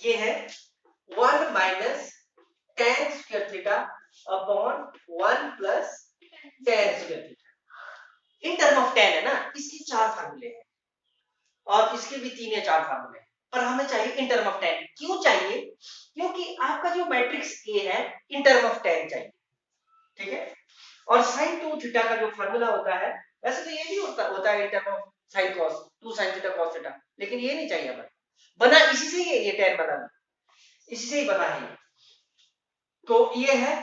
ये है 1 minus tan square theta upon 1 plus tan square theta. In term of tan है ना, इसके 4 फार्मूले हैं और इसके भी 3 या 4 फार्मूले हैं, पर हमें चाहिए इन टर्म ऑफ tan। क्यों चाहिए? क्योंकि आपका जो मैट्रिक्स A है इन टर्म ऑफ tan चाहिए, ठीक है। और sin 2 थीटा का जो फार्मूला होता है, वैसे तो ये भी होता है in term of sin cos 2 sin theta cos theta, लेकिन ये नहीं चाहिए हमें, बना इसी से ही है, ये tan बना इसी से ही बना है। तो ये है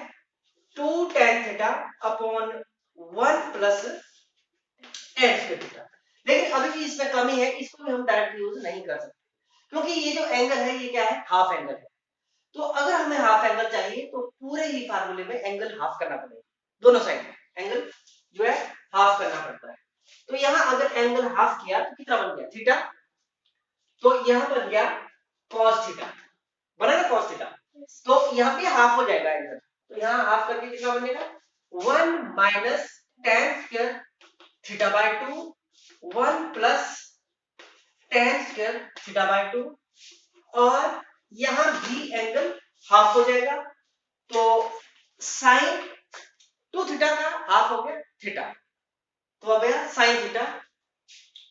2 tan theta upon 1 plus tan square theta. लेकिन अभी भी इसमें कमी है, इसको भी हम डायरेक्ट यूज नहीं कर सकते, क्योंकि ये जो एंगल है ये क्या है, हाफ एंगल है। तो अगर हमें हाफ एंगल चाहिए तो पूरे ही फार्मूले में एंगल हाफ करना पड़ेगा, दोनों साइड में एंगल जो है हाफ करना पड़ता है। तो यहां अगर एंगल हाफ किया तो कितना बन गया, थीटा। तो यहां बन गया cos थीटा, बना ना cos थीटा। तो यहां पे हाफ हो जाएगा एंगल, तो यहां हाफ करके कितना बनेगा, 1 minus tan square theta by 2 1 plus tan square theta by 2, और यहां भी एंगल हाफ हो जाएगा। तो साइन 2 थीटा का हाफ हो गया थीटा, तो अब यह साइन थीटा,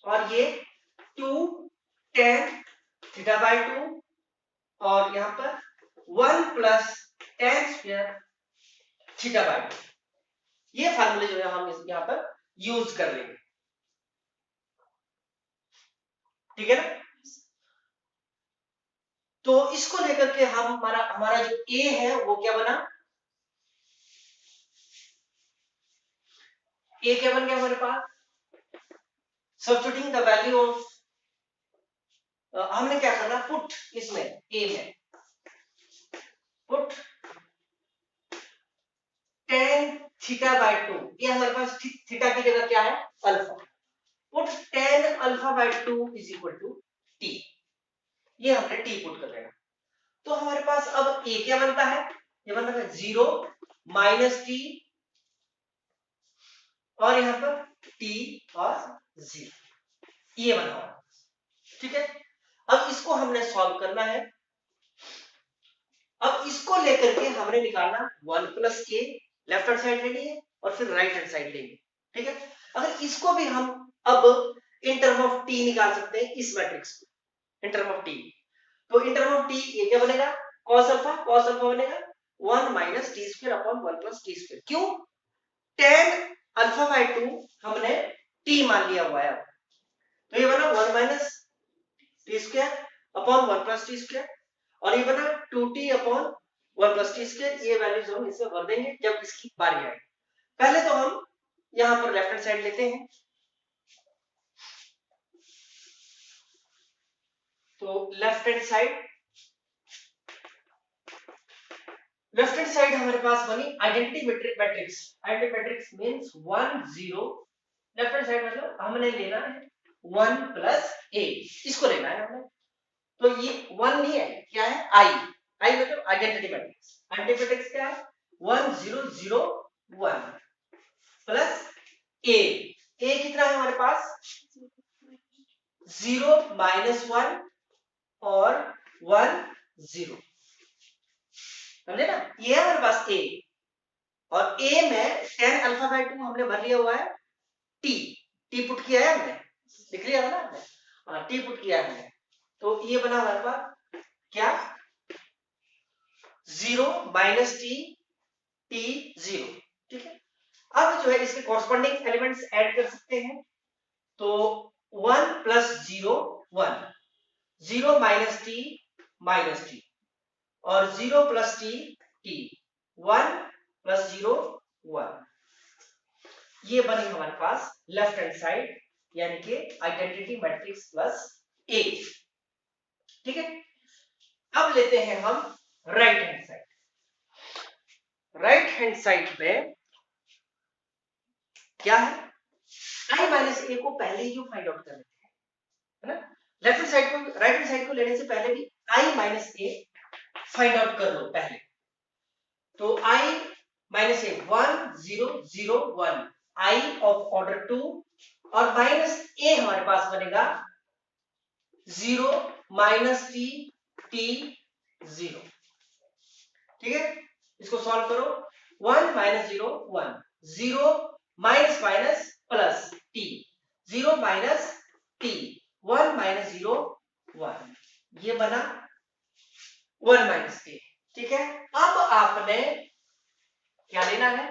और ये 2 tan थीटा बाय 2, और यहां पर 1 plus tan square theta by 2। ये फार्मूले जो है हम यहां पर यूज कर लेंगे, ठीक है ना। तो इसको लेकर के हम हमारा जो a है वो क्या बना, a क्या बन गया हमारे पास, सब्स्टिट्यूटिंग द वैल्यू ऑफ, हमने क्या करना, पुट इसमें a में पुट tan थीटा बाय 2, ये हमारे पास थीटा की जगह क्या है, alpha. Put tan alpha by 2 is equal to t, ये हमने t पुट कर लेना। तो हमारे पास अब a क्या बनता है, ये बनता है 0 माइनस t, और यहां पर t और 0, ये बना हुआ, ठीक है। अब इसको हमने सॉल्व करना है। अब इसको लेकर के हमने निकालना 1 प्लस के, लेफ्ट हैंड साइड लेनी है और फिर राइट हैंड साइड लेंगे, ठीक है। अगर इसको भी हम अब इन टर्म ऑफ टी निकाल सकते हैं, इस मैट्रिक्स को इन टर्म ऑफ टी, तो इन टर्म ऑफ टी ये क्या बनेगा, cos अल्फा बनेगा 1 minus T square upon 1 plus T square. क्यों, tan अल्फा बाय 2 हमने t मान लिया हुआ है, तो ये बना 1 minus T square upon 1 plus T square, और ये बना 2t upon 1 plus T square. ये वैल्यूज हम इसमें भर देंगे जब इसकी बारी आए। पहले तो हम यहां पर लेफ्ट हैंड साइड लेते हैं, तो लेफ्ट हैंड साइड हमारे पास बनी identity matrix. Identity matrix means 1 0, left hand side मतलब हमने लेना है 1 प्लस a, इसको लेना है हमने। तो ये 1 नहीं है, क्या है, i मतलब आइडेंटिटी मैट्रिक्स। आइडेंटिटी मैट्रिक्स क्या है, 1 0 0 1 प्लस a। a कितना है हमारे पास, 0 माइनस 1 और 1 0, समझे ना, ये है हमारे पास a। और a में tan अल्फा बाय 2 हमने भर लिया हुआ है t पुट किया है हमने, लिख लिया ना हमने, हाँ t पुट किया है हमने। तो ये बना हमारे पास क्या, 0 माइनस t 0, ठीक है। अब जो है इसके कॉरस्पॉन्डिंग एलिमेंट्स ऐड कर सकते हैं, तो 1 प्लस 0 1, 0 माइनस t और 0 प्लस t 1 प्लस 0 1, ये बनी हमारे पास लेफ्ट हैंड साइड, यानी कि आइडेंटिटी मैट्रिक्स प्लस a, ठीक है। अब लेते हैं हम right hand side. Right hand side पे क्या है, i माइनस a को पहले ही फाइंड आउट कर लेते हैं, है ना। लेफ्ट हैंड साइड को, राइट हैंड साइड को लेने से पहले भी i minus a find out कर लो पहले। तो i minus a 1 0 0 1, i of order 2, और माइनस a हमारे पास बनेगा 0 माइनस t 0। ठीक है, इसको सॉल्व करो। 1 minus 0 1, 0 minus minus plus t, 0 minus t, 1 minus 0 1, ये बना 1 माइनस k। ठीक है, अब आपने क्या लेना है,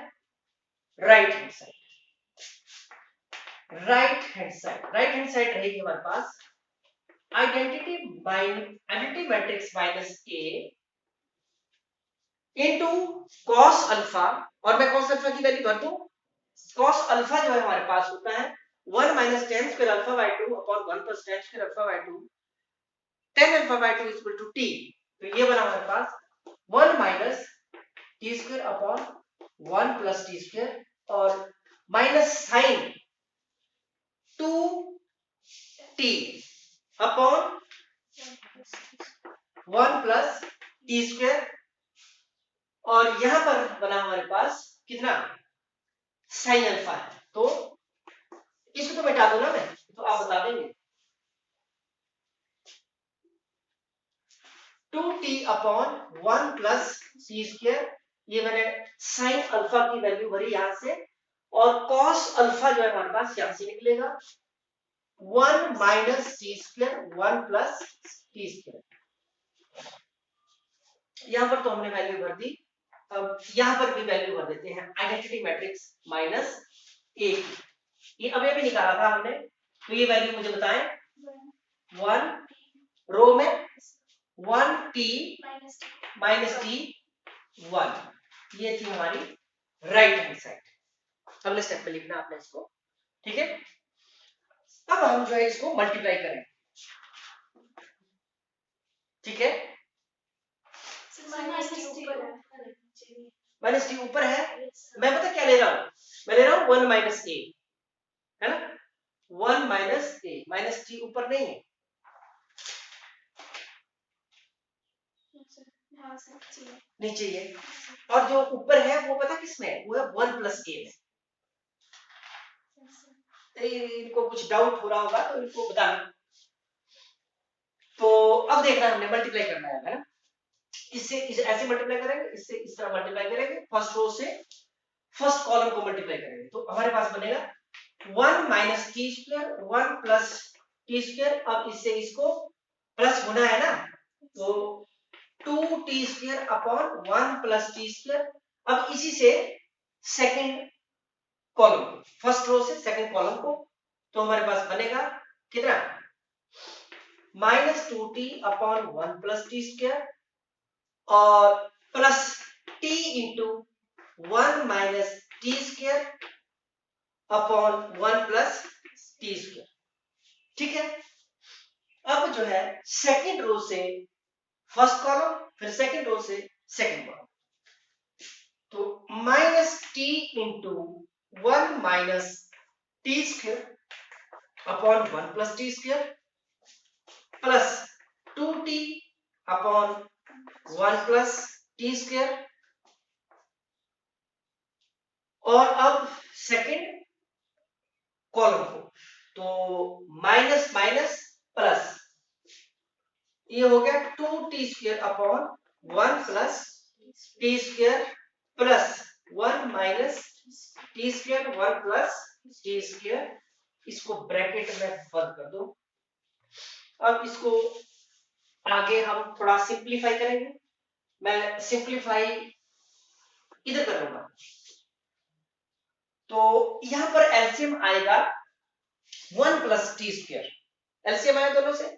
right hand side. Right hand side रहेगी हमारे पास identity matrix minus a into cos alpha, और मैं कॉस अल्फा की वैल्यू भर दूं। कॉस अल्फा जो है हमारे पास होता है 1 minus tan square alpha by 2 upon 1 plus tan square alpha by 2, tan alpha by 2 equal to t. तो ये बना हमारे पास 1 minus T square upon 1 plus T square, और minus sine 2 t upon 1 plus T square, और यहां पर बना हमारे पास कितना, साइन अल्फा है। तो इसको तो मिटा दो ना, मैं तो आप बता देंगे। 2t upon 1 plus T square, ये मैंने साइन अल्फा की वैल्यू भरी यहां से, और कॉस अल्फा जो है हमारे पास यहां से निकलेगा 1 minus T square 1 plus T square. यहां पर तो हमने वैल्यू भर दी, अब यहां पर भी वैल्यू भर देते हैं आइडेंटिटी मैट्रिक्स माइनस a की। ये अभी भी निकाला था हमने, तो ये वैल्यू मुझे बताएं। 1 रो में 1t माइनस टी 1, ये थी हमारी राइट हैंड साइड। अगले स्टेप में लिखना आपने इसको। ठीक है, अब हम जो है इसको मल्टीप्लाई करें। ठीक है, माइनस टी ऊपर है, मैं पता क्या ले रहा हूं, मैं ले रहा हूं 1 माइनस ए, है ना, 1 माइनस ए, माइनस टी ऊपर नहीं है। नीचे ये, और जो ऊपर है वो पता किसमें है, वो है 1 प्लस ए में। इनको कुछ डाउट हो रहा होगा तो इनको बताना। तो अब देखना हमने मल्टीप्लाई करना है ना, इससे ऐसे मल्टीप्लाई करेंगे, इससे इस तरह मल्टीप्लाई करेंगे, फर्स्ट रो से फर्स्ट कॉलम को मल्टीप्लाई करेंगे, तो हमारे पास बनेगा 1 minus T square 1 plus T square. अब इससे इसको प्लस होना है ना, तो 2 T square upon 1 plus T square. अब इसी से सेकंड कॉलम, फर्स्ट रो से सेकंड कॉलम को, तो हमारे पास बनेगा कितना, minus 2t upon 1 plus T square, और plus t into 1 minus T square upon 1 plus T square. ठीक है, अब जो है सेकंड रो से फर्स्ट कॉलम, फिर सेकंड रो से सेकंड कॉलम, तो minus t into 1 minus T square upon 1 plus T square, plus 2t upon 1 plus T square, और अब सेकंड कॉलम को, तो माइनस माइनस प्लस, ये हो गया 2t square upon 1 plus T square, plus 1 minus T square 1 plus T square. इसको bracket में बंद कर दो। अब इसको आगे हम थोड़ा सिंप्लीफाई करेंगे, मैं सिंप्लीफाई इधर करूंगा, तो यहां पर एलसीएम आएगा 1 प्लस टी स्क्वायर, एलसीएम आया दोनों से,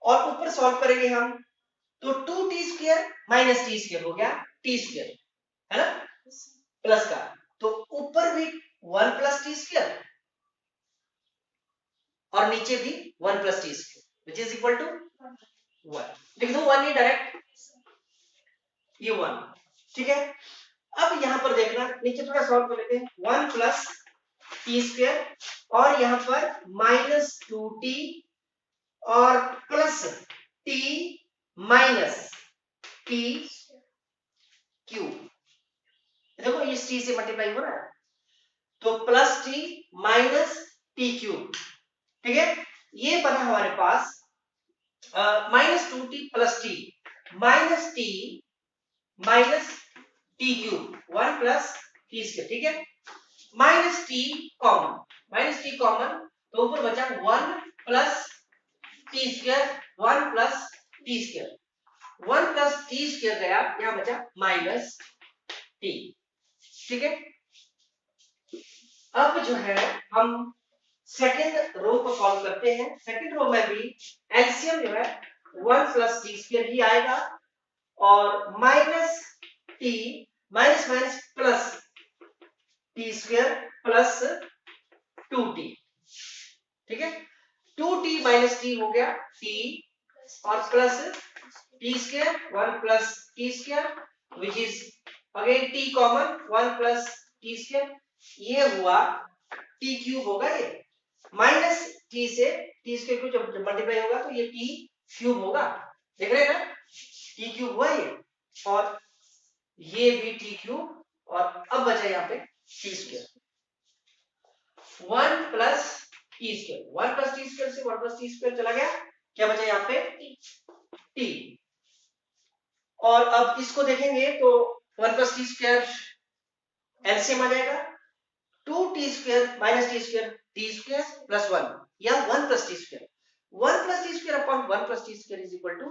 और ऊपर सॉल्व करेंगे हम, तो 2t square minus T square हो गया टी स्क्वायर, है ना, प्लस का, तो ऊपर भी 1 प्लस टी स्क्वायर और नीचे भी 1 plus T square, which is equal to 1। लिख दो 1 ही डायरेक्ट, ये 1। ठीक है, अब यहां पर देखना, नीचे थोड़ा सॉल्व कर लेते हैं, 1 प्लस टी स्क्वायर, और यहां पर माइनस 2t और plus t minus t cube, देखो इस टी से मल्टीप्लाई हो रहा है, तो plus t minus t cube. ठीक है, ये बना हमारे पास minus 2t plus t, minus t cube 1 plus T square, ठीक है। माइनस टी कॉमन, तो ऊपर बचा 1 plus T square, 1 plus T square, 1 plus T square गया, यहां बचा माइनस टी, ठीक है। अब जो है हम सेकंड रो को सॉल्व करते हैं। सेकंड रो में भी एलसीएम जो है 1 प्लस टी स्क्वायर ही आएगा और minus T minus minus plus T square plus 2t, ठीक है। 2t माइनस टी हो गया t और plus T square 1 plus T square which is again t common 1 plus T square, ये हुआ टी क्यूब होगा, ये माइनस टी से टी स्क्वायर को जब मल्टीप्लाई होगा तो ये टी क्यूब होगा, देख रहे हैं ना, टी क्यूब हुआ ये, और ये भी टी क्यूब, और अब बचा यहाँ पे T square 1 plus T square, 1 plus T square से 1 प्लस टी स्क्वायर चला गया, क्या बचा यहाँ पे टी। और अब इसको देखेंगे तो 1 प्लस टी स्क्वायर एलसीएम आ जाएगा, 2t square minus T square T square plus 1 या 1 plus T square, 1 plus T square upon 1 plus T square is equal to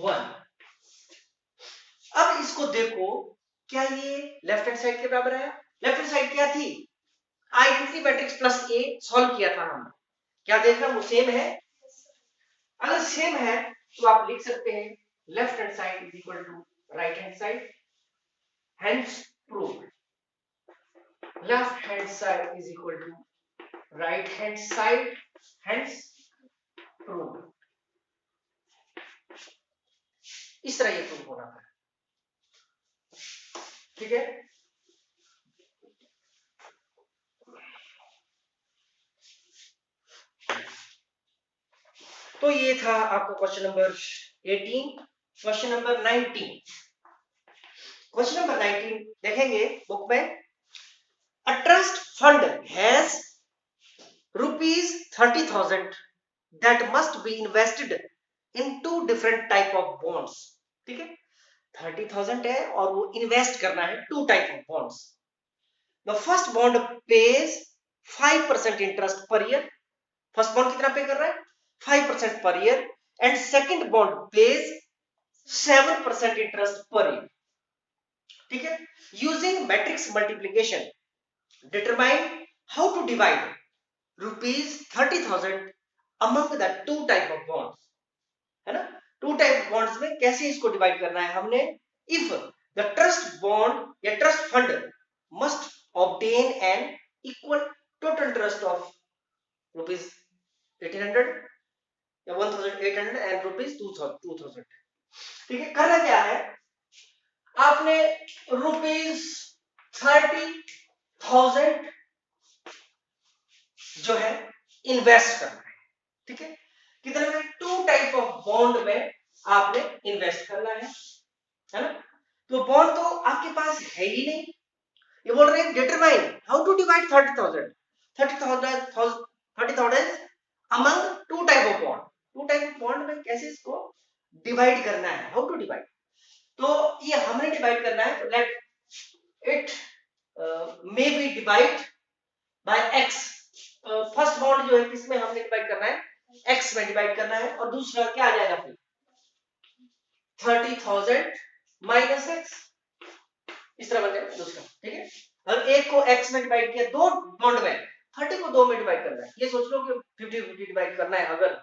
1। अब इसको देखो, क्या ये लेफ्ट हैंड साइड के बराबर है? लेफ्ट हैंड साइड क्या थी? Identity matrix plus A solve किया था हमने, क्या देख रहा हूं सेम है? अगर सेम है तो आप लिख सकते हैं left hand side is equal to right hand side, hence proved. Left hand side is equal to right hand side, hence proved. इस तरह ये प्रूव होना था, ठीक है। तो ये था आपका question number 18। Question number 19, question number 19 देखेंगे बुक में। A trust fund has rupees 30,000 that must be invested in 2 different type of bonds, ठीक है। 30,000 है और वो इन्वेस्ट करना है 2 type of bonds. The first bond pays 5% interest per year, first bond कितना पे कर रहा है 5% per year, and second bond pays 7% interest per year, ठीक है। Using matrix multiplication determine how to divide rupees 30,000 among the 2 type of bonds, है ना। 2 type of bonds में कैसे इसको डिवाइड करना है हमने। इफ द ट्रस्ट बॉन्ड या trust fund must obtain an equal total interest of rupees 1800 या 1800 and rupees 2000, ठीक है। करना क्या है, आपने रुपीज 30,000 जो है इन्वेस्ट करना है, ठीक है। कितने में 2 टाइप ऑफ बॉन्ड में आपने इन्वेस्ट करना है ना। तो बॉन्ड तो आपके पास है ही नहीं, ये बोल रहे हैं determine how to divide 30,000 among 2 type of bond. 2 type of bond में कैसे इसको डिवाइड करना है, हाउ टू डिवाइड। तो ये हमने डिवाइड करना है, तो let it may be divide by x। First bond जो है किसमें हमने डिवाइड करना है, x में डिवाइड करना है, और दूसरा क्या आ जाएगा फिर 30,000 माइनस x, इस तरह बन जाएगा दूसरा, ठीक है। अगर एक को x में डिवाइड किया, 2 बॉन्ड में 30 को 2 में डिवाइड करना है, ये सोच लो कि 50-50 डिवाइड करना है अगर,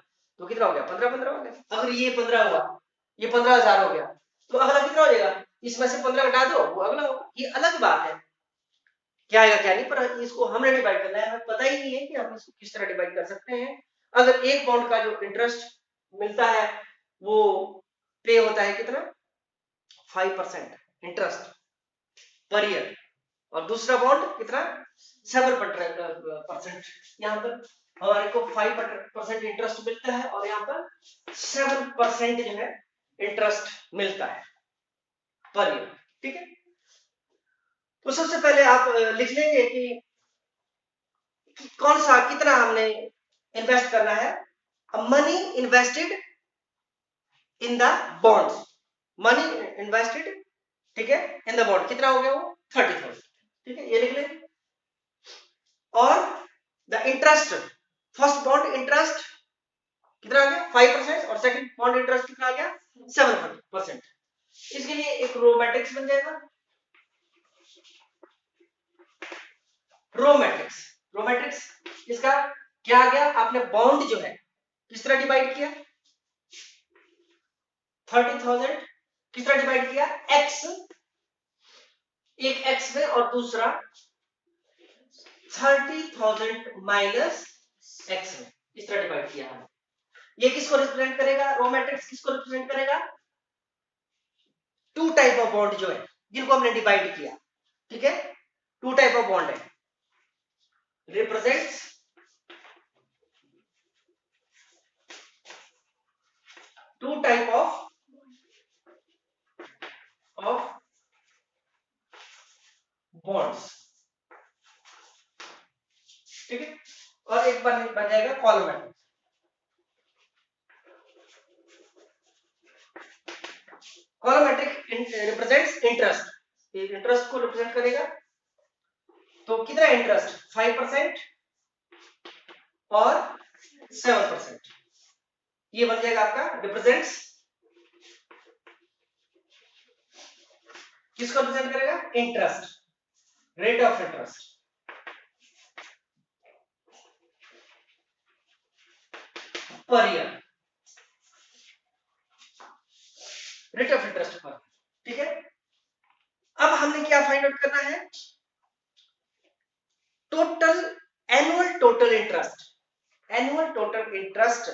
तो कितना हो गया 15-15 हो गया। अगर ये 15 हुआ, ये 15,000 हो गया, तो अगला कितना हो जाएगा, इसमें से 15 घटा दो, वो अगला होगा। ये अलग बात है, क्या आएगा क्या नहीं, पर इसको हमने डिवाइड करना है, हमें पता ही नहीं है कि हम इसको किस तरह डिवाइड कर सकते हैं। अगर एक बॉन्ड का जो इंटरेस्ट मिलता है वो पे होता है कितना 5% इंटरेस्ट पर ईयर, और दूसरा बॉन्ड कितना 7%, यहाँ पर हमारे को 5% इंटरेस्ट मिलता है और यहाँ पर 7% जो है इंटरेस्ट मिलता है पर ईयर, ठीक है। तो सबसे पहले आप लिख लेंगे कि कौन सा कितना हमने इन्वेस्ट करना है। Money invested in the bonds, money invested, ठीक है, इन द बॉन्ड, कितना हो गया वो 30,000, ठीक है, ये लिख लें। और the interest, first bond interest कितना आ गया 5% और सेकंड बॉन्ड इंटरेस्ट कितना आ गया 7%। इसके लिए एक रो मैट्रिक्स बन जाएगा, रो मैट्रिक्स इसका क्या आ गया, आपने बॉन्ड जो है किस तरह डिवाइड किया 30,000, किस तरह डिवाइड किया x, एक x में और दूसरा 30,000 माइनस x में, इस तरह डिवाइड किया है। ये किसको रिप्रेजेंट करेगा, रो मैट्रिक्स किसको रिप्रेजेंट करेगा, टू टाइप ऑफ बॉन्ड जो है जिनको हमने डिवाइड किया, ठीक है, टू टाइप ऑफ बॉन्ड है, represents to type of bonds, ठीक है, और एक बन जाएगा column matrix. Column matrix represents interest, interest को रिप्रेजेंट करेगा, तो कितना इंटरेस्ट 5% और 7%, ये बन जाएगा आपका रिप्रेजेंट्स, किसको रिप्रेजेंट करेगा interest, rate of interest, per year, rate of interest पर, ठीक है। अब हमने क्या फाइंड आउट करना है, total annual total interest, annual total interest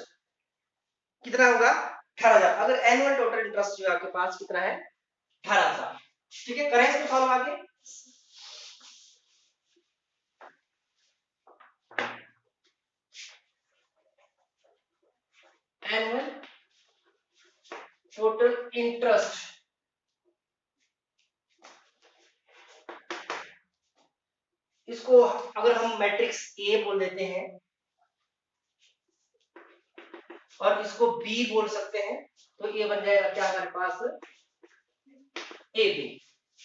कितना होगा 18,000, अगर एनुअल टोटल इंटरेस्ट जो आपके पास कितना है 18,000, ठीक है, करें इसको सॉल्व आगे। एनुअल टोटल इंटरेस्ट, इसको अगर हम मैट्रिक्स ए बोल देते हैं और इसको बी बोल सकते हैं, तो ये बन जाएगा क्या हमारे पास A B,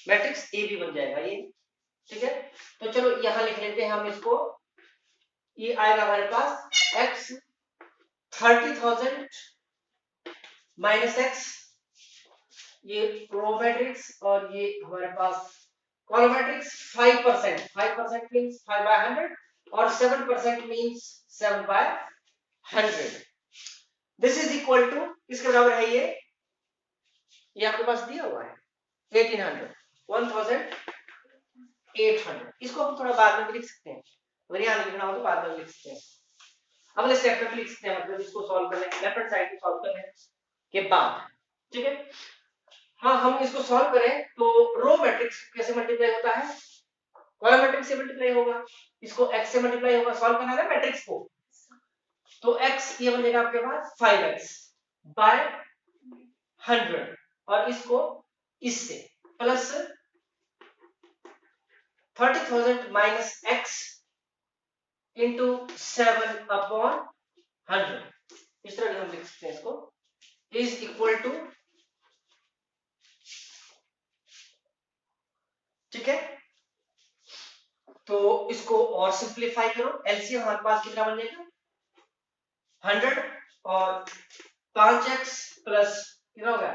matrix A B बन जाएगा ये, ठीक है। तो चलो यहां लिख लेते हैं हम इसको, ये आएगा हमारे पास x 30,000 माइनस x, ये रो मैट्रिक्स, और ये हमारे पास कॉलम मैट्रिक्स 5%, 5% मींस 5/100 और 7% means 7/100, this is equal to किसके बराबर है ये आपके पास दिया हुआ है 1800, 1800, इसको हम थोड़ा बाद में भी लिख सकते हैं, अगर यहाँ लिखना हो तो बाद में लिख सकते हैं, अगले स्टेप में भी लिख सकते हैं, मतलब इसको सॉल्व करने लेफ्ट हैंड साइड को सॉल्व करने के बाद, ठीक है। हाँ, हम इसको सॉल्व करें तो रो मैट्रिक्स कैसे मल्टीप्लाई होता है, कॉलम मैट्रिक्स से मल्टीप्लाई होगा, इसको x से मल्टीप्लाई होगा, सॉल्व करना है मैट्रिक्स को, तो x ये बन जाएगा आपके पास 5x बाय 100 और इसको इससे प्लस 30,000 माइनस x इंटू 7/100, इस तरह हम लिख सकते हैं इसको, इज इक्वल टू, ठीक है। तो इसको और सिंप्लीफाई करो, एलसीएम हमारे पास कितना बन जाएगा 100 और 5x प्लस कितना होगा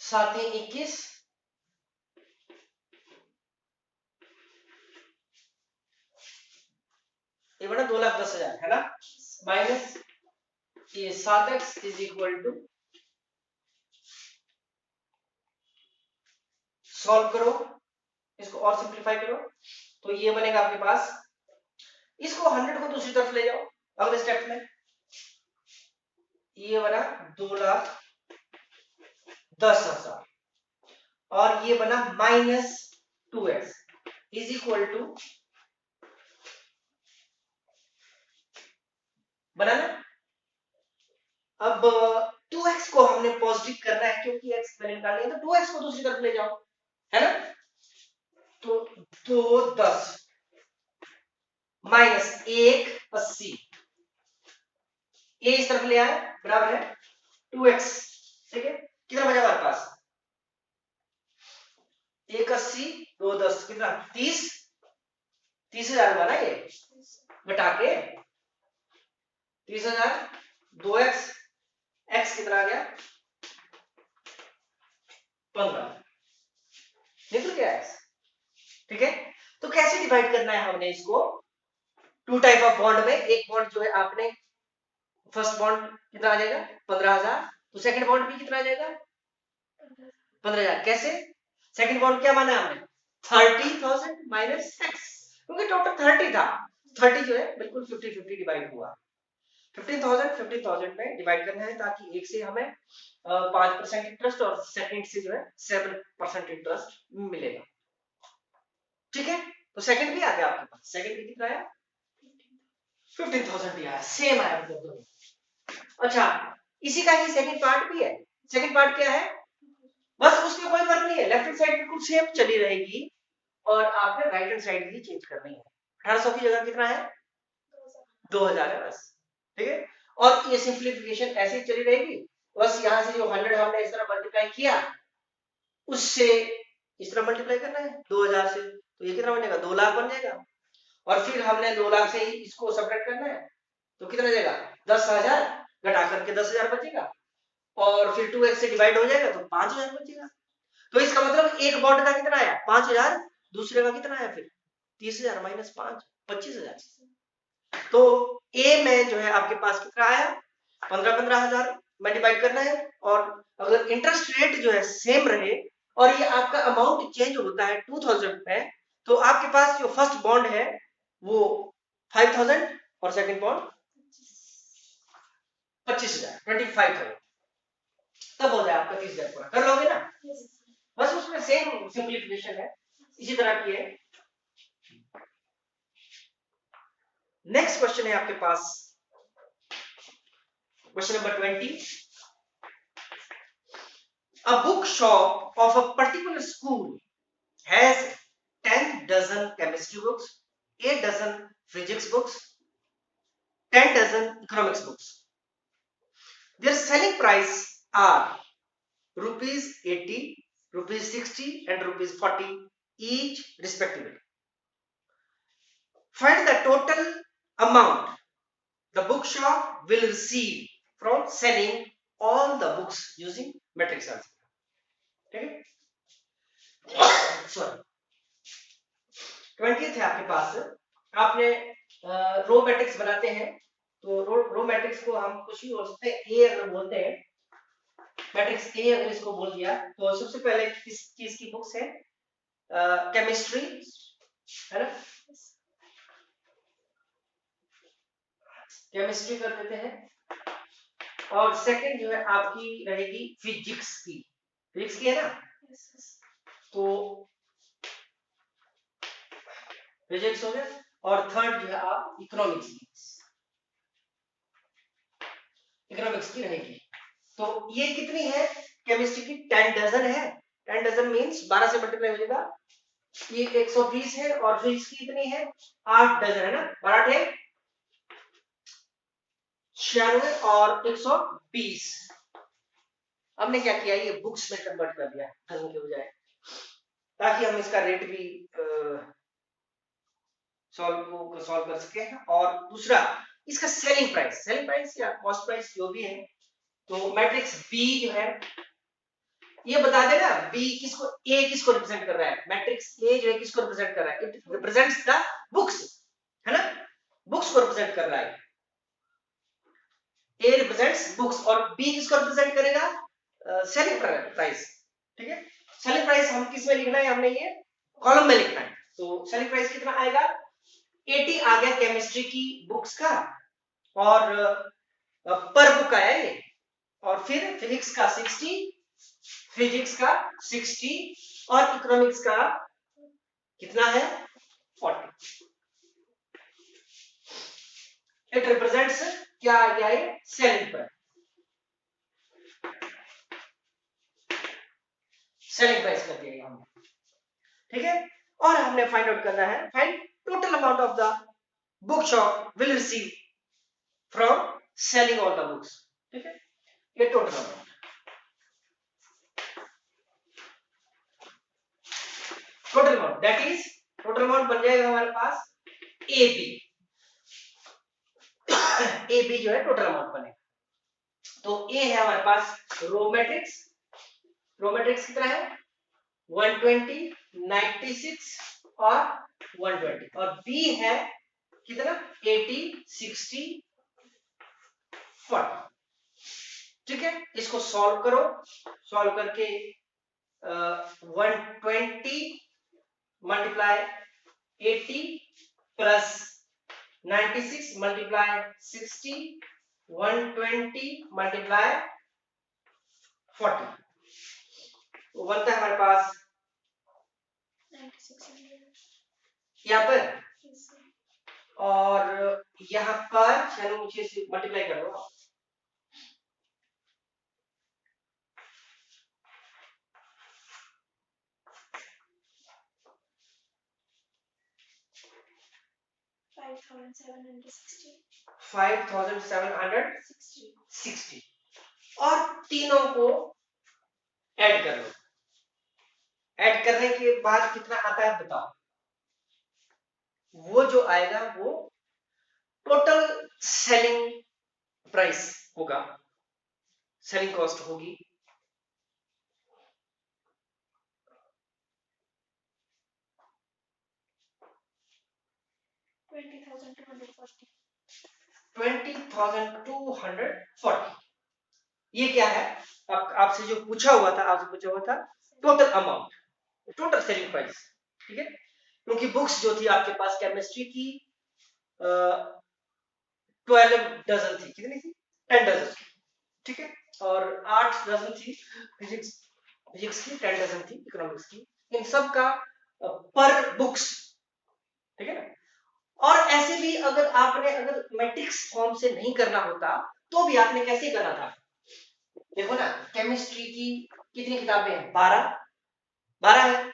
7 21, ये बड़ा 2,10,000 है ना, माइनस ये 7x is equal to, solve करो, इसको और सिंप्लीफाई करो, तो ये बनेगा आपके पास, इसको 100 को दूसरी तरफ ले जाओ अगले स्टेप में, ये बना 2,10,000 और ये बना minus 2x is equal to, बना ना। अब 2x को हमने पॉजिटिव करना है क्योंकि x वैल्यू निकालनी है, तो 2x को दूसरी तरफ ले जाओ, है ना, तो 210 माइनस 180, ये इस तरफ ले आए बराबर है 2x, ठीक है, कितना बचा हमारे पास? 180 210 कितना 30,000 बना ये घटा के 30,000 2x x कितना आ गया 15 निकल गया x। ठीक है, तो कैसे डिवाइड करना है हमने इसको? टू टाइप ऑफ बॉन्ड में, एक बॉन्ड जो है आपने फर्स्ट बॉन्ड कितना आ जाएगा 15,000, तो सेकंड बॉन्ड भी कितना आ जाएगा 15,000। कैसे? सेकंड बॉन्ड क्या माना है हमने 30,000 माइनस x, क्योंकि टोटल 30 था, 30 जो है बिल्कुल 50-50 डिवाइड हुआ। 15,000 में डिवाइड करना है ताकि एक से हमें 5% इंटरेस्ट और सेकंड से जो है 7% इंटरेस्ट मिलेगा। ठीक है, तो सेकंड भी आ गया आपके पास, सेकंड भी कितना आया 15,000 ही आया, सेम आया दोनों। अच्छा, इसी का ही सेकंड पार्ट भी है। सेकंड पार्ट क्या है? बस उसमें कोई फर्क नहीं है, लेफ्ट हैंड साइड बिल्कुल सेम चली रहेगी और आपने राइट हैंड साइड भी चेंज करनी है। 1800 की जगह कितना है 2000 है बस। ठीक है, और ये सिंप्लीफिकेशन ऐसे ही चली रहेगी, बस यहां से जो 100 हमने इस तरह मल्टीप्लाई किया उससे इस तरह मल्टीप्लाई करना है 2000 से, तो ये कितना बनेगा 2 लाख बन जाएगा। और फिर हमने 2 लाख से ही इसको सब्ट्रैक्ट करना है, तो कितना जाएगा 10,000 घटा करके 10,000 बचेगा, और फिर 2x से डिवाइड हो जाएगा तो 5,000 बचेगा। तो इसका मतलब एक बॉन्ड का कितना आया 5,000, दूसरे का कितना आया फिर 30,000 माइनस 5 25,000। तो ए में जो है आपके पास कितना आया 15,000 में डिवाइड करना है, और अगर इंटरेस्ट रेट जो है सेम रहे और ये आपका अमाउंट चेंज होता है 2,000 में, तो आपके पास जो फर्स्ट बॉन्ड है वो 5,000 और सेकंड बॉन्ड 25,000 25,000, तब हो जाए आपका 30,000 पूरा। कर लोगे ना? बस उसमें सेम सिंप्लीफिकेशन है, इसी तरह की है। नेक्स्ट क्वेश्चन है आपके पास, question number 20। A bookshop of a particular school has 10 dozen chemistry books, 8 dozen physics books, 10 dozen economics books. Their selling price are rupees 80, rupees 60 and rupees 40 each respectively. Find the total amount the bookshop will receive from selling all the books using matrix algebra. ठीक है, sorry 20th है आपके पास। आपने row matrix बनाते हैं, तो row matrix को हम कुछ भी बोल सकते हैं, ए अगर बोलते हैं मैट्रिक्स ए अगर इसको बोल दिया, तो सबसे पहले किस चीज की बुक्स है केमिस्ट्री है ना, केमिस्ट्री कर देते हैं, और सेकंड जो है आपकी रहेगी फिजिक्स की, फिजिक्स की है ना, तो फिजिक्स हो गया, और थर्ड जो है आप इकोनॉमिक्स की रहेगी। तो ये कितनी है केमिस्ट्री की 10 डजन है, 10 डजन मींस 12 से मल्टीप्लाई हो जाएगा, ये 120 है, और फिजिक्स की कितनी है 8 डजन है ना, 12 है 96 और 120। हमने क्या किया ये बुक्स में कन्वर्ट कर दिया डजन के बजाय, ताकि हम इसका रेट भी सॉल्व कर सके। और दूसरा इसका सेलिंग प्राइस या कॉस्ट प्राइस जो भी है, तो मैट्रिक्स बी जो है ये बता देना बी किसको, ए किसको रिप्रेजेंट कर रहा है, मैट्रिक्स ए जो है किसको रिप्रेजेंट कर रहा है, इट रिप्रेजेंट्स द बुक्स है ना, बुक्स को रिप्रेजेंट कर रहा है, ए रिप्रेजेंट्स बुक्स, और बी किसको रिप्रेजेंट करेगा सेलिंग प्राइस। ठीक है, सेलिंग प्राइस हम किस में लिखना है, हमने ये कॉलम में लिखना है, तो सेलिंग प्राइस कितना आएगा 80 आ गया केमिस्ट्री की बुक्स का, और पर बुक आया ये, और फिर फिजिक्स का 60, फिजिक्स का 60, और इकोनॉमिक्स का कितना है 40। इट रिप्रेजेंट्स क्या आ गया है सेलिंग प्राइस, सेलिंग प्राइस कर दिया हमने। ठीक है, और हमने फाइंड आउट करना है find total amount of the book shop will receive from selling all the books. ठीक है, ये total amount. Total amount, that is total amount बन जाएगा हमारे पास ए बी। ए बी जो है टोटल अमाउंट बनेगा। तो ए है हमारे पास रो मैट्रिक्स, रो मैट्रिक्स कितना है 120, 96 और 120, और बी है कितना 80, 60, 40। ठीक है, इसको सॉल्व करो, सॉल्व करके 120 मल्टीप्लाई 80 प्लस 96 मल्टीप्लाई 60, 120 मल्टीप्लाई 40, वो बनता है हमारे पास 9600 यहाँ पर, और यहाँ पर चलो मुझे मल्टीप्लाई कर दो। $5,760 और तीनों को ऐड कर लो। ऐड करने के बाद कितना आता है बताओ। वो जो आएगा वो टोटल सेलिंग प्राइस होगा, सेलिंग कॉस्ट होगी 20,240। ये क्या है, आपसे जो पूछा हुआ था, आपसे पूछा हुआ था total amount, total selling price. ठीक है, क्योंकि बुक्स जो थी आपके पास केमिस्ट्री की 12 डजन थी, कितनी थी 10 डजन। ठीक है, और 8 डजन थी फिजिक्स की, 10 डजन थी इकोनॉमिक्स की। इन सब का पर बुक्स, ठीक है ना। और ऐसे भी अगर आपने अगर मैट्रिक्स फॉर्म से नहीं करना होता तो भी आपने कैसे करना था, देखो ना केमिस्ट्री की कितनी किताबें हैं 12 है,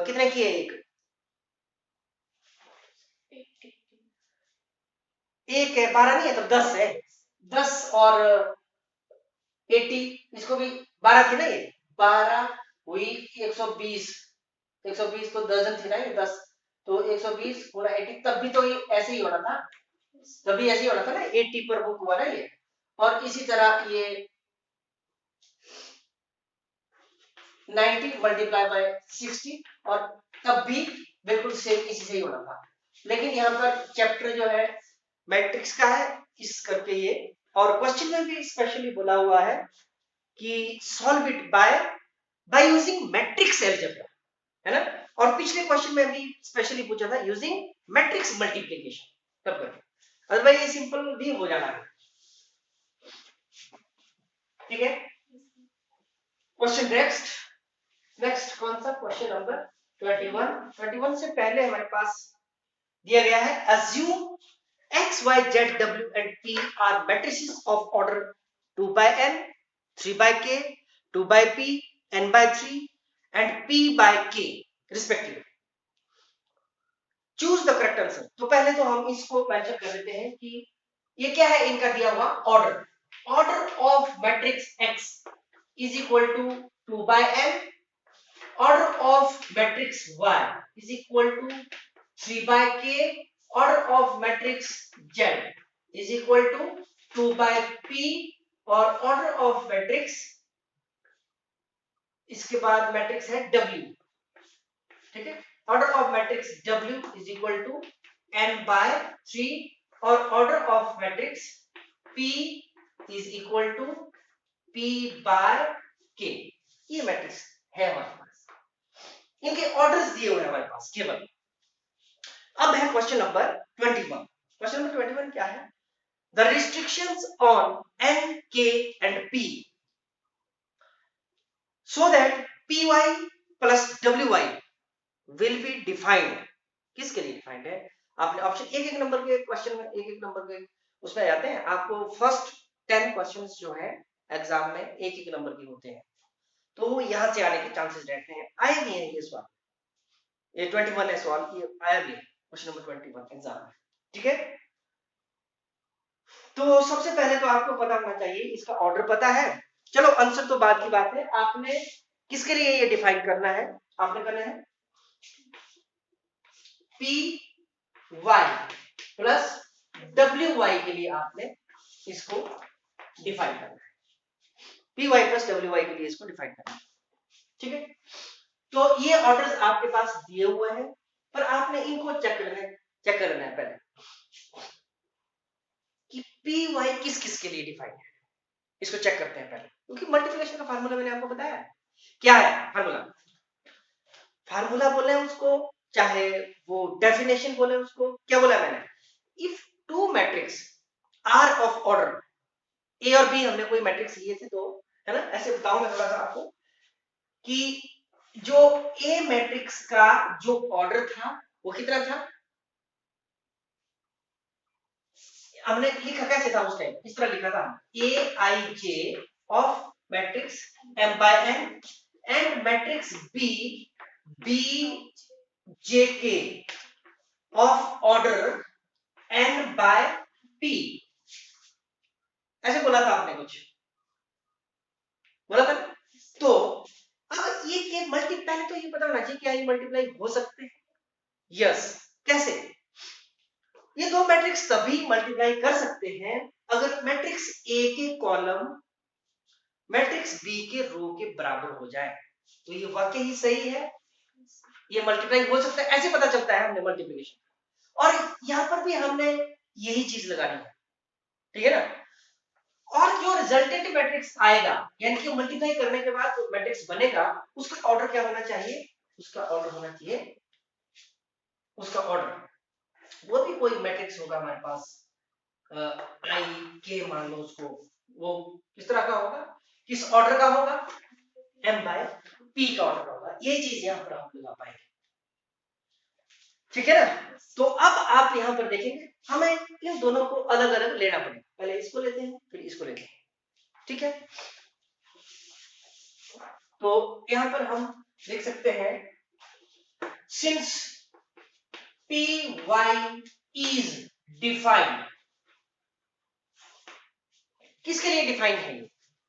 कितने की है एक है 12 नहीं है तो 10 है, 10 और 80, इसको भी 12 थी ना, ये 12 हुई 120, 120 तो डजन थी ना ये 10, तो 120 पूरा 80, तब भी तो ये ऐसे ही होना था, तभी ऐसे ही होना था ना, 80 पर बुक हुआ ना ये। और इसी तरह ये 90 मल्टीप्लाई बाय 60, और तब भी बिल्कुल सेम इसी से ही होना था। लेकिन यहाँ पर चैप्टर जो है मैट्रिक्स का है, इस करके ये, और क्वेश्चन में भी स्पेशली बोला हुआ है कि solve it by using matrix algebra, है ना। और पिछले क्वेश्चन में भी स्पेशली पूछा था यूजिंग मैट्रिक्स मल्टीप्लिकेशन, तब करके, अदरवाइज ये सिंपल भी हो जाना है। ठीक है, क्वेश्चन नेक्स्ट कौन सा, क्वेश्चन नंबर 21 से पहले हमारे पास दिया गया है assume x y z w and p are matrices of order 2 by n, 3 by k, 2 by p, n by 3 and p by k respectively. Choose the correct answer. तो पहले तो हम इसको मेंशन कर देते हैं कि ये क्या है, इनका दिया हुआ order of matrix x is equal to 2 by n, order of matrix y is equal to 3 by k, order of matrix z is equal to 2 by p, और order of matrix, इसके बाद मैट्रिक्स है w, ठीक है, order of matrix w is equal to n by 3, और order of matrix p is equal to p by k। ये matrix है हमारे पास, इनके ऑर्डर्स दिए हुए हैं हमारे पास केवल। अब है क्वेश्चन नंबर 21। क्वेश्चन नंबर 21 क्या है, the restrictions on n, k and p so that py plus wy will be defined. किसके लिए डिफाइंड है, आपने ऑप्शन एक नंबर के क्वेश्चन में, एक नंबर के उसमें जाते हैं, आपको फर्स्ट 10 क्वेश्चंस जो है एग्जाम में एक नंबर के होते हैं, तो वो यहां से आने के चांसेस रहते हैं। आए भी हैं ये सवाल, ये 21 है सवाल, ये आया भी है क्वेश्चन नंबर 21 एग्जाम में। ठीक है, तो सबसे पहले तो आपको पता होना चाहिए, इसका ऑर्डर पता है, चलो आंसर तो बाद की बात है। आपने किसके लिए ये डिफाइन करना है, आपने करना है P Y plus W Y के लिए आपने इसको डिफाइन करना है। P Y plus W Y के लिए इसको डिफाइन करना है। ठीक है, तो ये ऑर्डर्स आपके पास दिए हुए हैं, पर आपने इनको चेक करना है पहले कि पी वाई किस किस के लिए डिफाइन है। इसको चेक करते हैं पहले, क्योंकि मल्टीप्लिकेशन का फार्मूला मैंने आपको बताया है। क्या है फार्मूला? फार्मूला बोले उसको, चाहे वो डेफिनेशन बोले उसको, क्या बोला मैंने? If two matrix are of order A और बी, हमने कोई मैट्रिक्स लिए थे तो, है ना, ऐसे बताऊं मैं थोड़ा सा आपको कि जो ए मैट्रिक्स का जो ऑर्डर था वो कितना था, हमने लिखा कैसे था उस टाइम, इस तरह लिखा था a i j of matrix m by n and matrix B b j k of order n by p, ऐसे बोला था आपने, कुछ बोला था। तो अब ये के मल्टी, पहले तो ये पता होना चाहिए क्या ये मल्टीप्लाई हो सकते हैं? यस। कैसे? ये दो मैट्रिक्स तभी मल्टीप्लाई कर सकते हैं अगर मैट्रिक्स ए के कॉलम मैट्रिक्स बी के रो के बराबर हो जाए। तो ये वाकई ही सही है, ये मल्टीप्लाई हो सकता है, ऐसे पता चलता है हमने मल्टीप्लिकेशन। और यहां पर भी हमने यही चीज लगानी है, ठीक है ना। और जो रिजल्टेंट मैट्रिक्स आएगा, यानी कि मल्टीप्लाई करने के बाद जो मैट्रिक्स बनेगा, उसका ऑर्डर क्या होना चाहिए? उसका ऑर्डर होना चाहिए, उसका ऑर्डर वो भी कोई मैट्रिक्स होगा हमारे पास, आई के मान लो उसको, वो किस तरह का होगा, किस ऑर्डर का होगा? एम बाय पी का ऑर्डर होगा। ये चीज यहां पर हम लगा पाएंगे, ठीक है ना। तो अब आप यहां पर देखेंगे हमें इन दोनों को अलग अलग लेना पड़ेगा, पहले इसको लेते हैं फिर इसको लेते हैं, ठीक है। तो यहां पर हम लिख सकते हैं since P Y is defined, किसके लिए डिफाइंड है ये?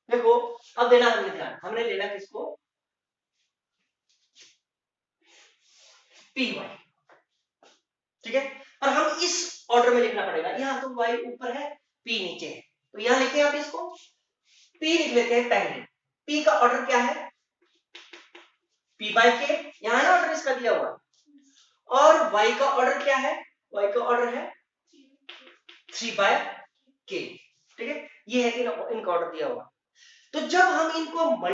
देखो अब देना हमने ध्यान, हमने लेना किसको? पी वाई, ठीक है। और हम इस ऑर्डर में लिखना पड़ेगा, यहां तो वाई ऊपर है पी नीचे है, तो यहां लिखते हैं आप इसको पी लिख लेते हैं पहले। पी का ऑर्डर क्या है? पी बाय के, यहां ना ऑर्डर इसका दिया हुआ। और y का ऑर्डर क्या है? y का ऑर्डर है 3 बाय के, ठीक है। ये है इनका ऑर्डर दिया हुआ। तो जब हम इनको